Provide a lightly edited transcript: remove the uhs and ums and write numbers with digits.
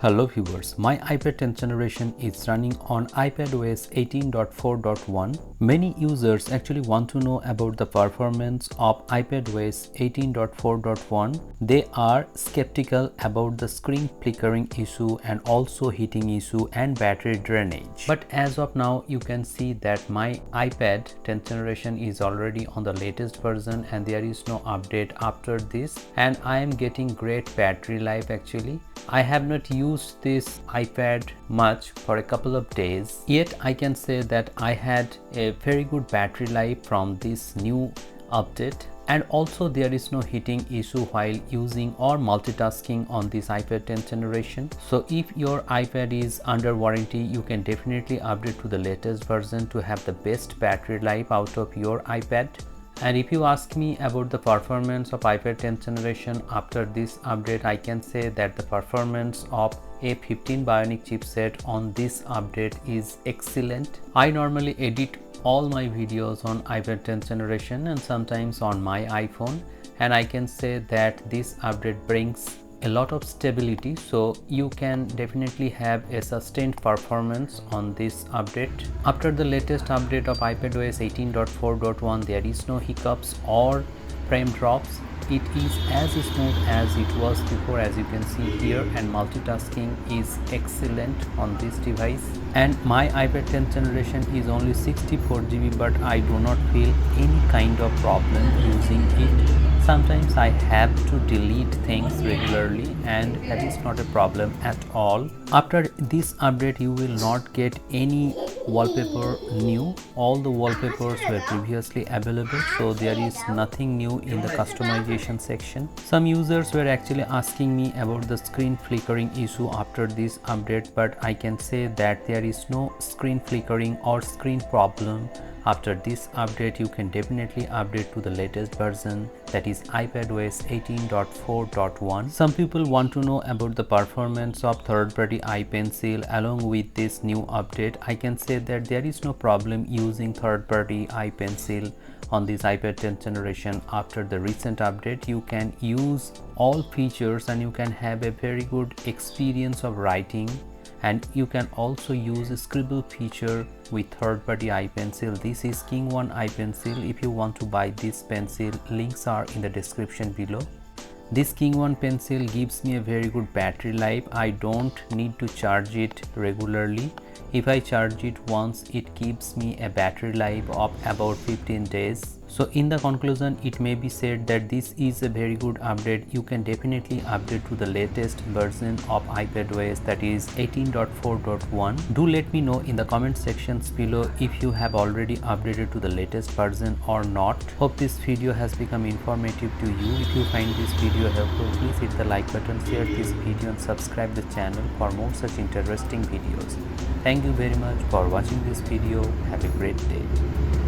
Hello viewers, my iPad 10th generation is running on iPadOS 18.4.1. Many users actually want to know about the performance of iPadOS 18.4.1. They are skeptical about the screen flickering issue and also heating issue and battery drainage. But as of now, you can see that my iPad 10th generation is already on the latest version and there is no update after this, and I am getting great battery life actually. I have not used this iPad much for a couple of days, yet I can say that I had a very good battery life from this new update, and also there is no heating issue while using or multitasking on this iPad 10th generation. So if your iPad is under warranty, you can definitely update to the latest version to have the best battery life out of your iPad. And if you ask me about the performance of iPad 10th generation after this update, I can say that the performance of A15 Bionic chipset on this update is excellent. I normally edit all my videos on iPad 10th generation and sometimes on my iPhone, and I can say that this update brings a lot of stability, so you can definitely have a sustained performance on this update. After the latest update of iPadOS 18.4.1, there is no hiccups or frame drops. It is as smooth as it was before, as you can see here, and multitasking is excellent on this device. And my iPad 10th generation is only 64GB, but I do not feel any kind of problem using it. Sometimes I have to delete things regularly and that is not a problem at all. After this update, you will not get any wallpaper new. All the wallpapers were previously available, so there is nothing new in the customization section. Some users were actually asking me about the screen flickering issue after this update, but I can say that there is no screen flickering or screen problem. After this update, you can definitely update to the latest version, that is iPadOS 18.4.1. Some people want to know about the performance of third-party iPencil along with this new update. I can say that there is no problem using third-party iPencil on this iPad 10th generation. After the recent update, you can use all features and you can have a very good experience of writing. And you can also use a scribble feature with third-party iPencil. This is Kingone ipencil. If you want to buy this pencil, links are in the description below. This Kingone pencil gives me a very good battery life. I don't need to charge it regularly. If I charge it once, it gives me a battery life of about 15 days. So in the conclusion, it may be said that this is a very good update. You can definitely update to the latest version of iPadOS, that is 18.4.1. Do let me know in the comment sections below if you have already updated to the latest version or not. Hope this video has become informative to you. If you find this video helpful, please hit the like button, share this video and subscribe the channel for more such interesting videos. Thank you very much for watching this video. Have a great day.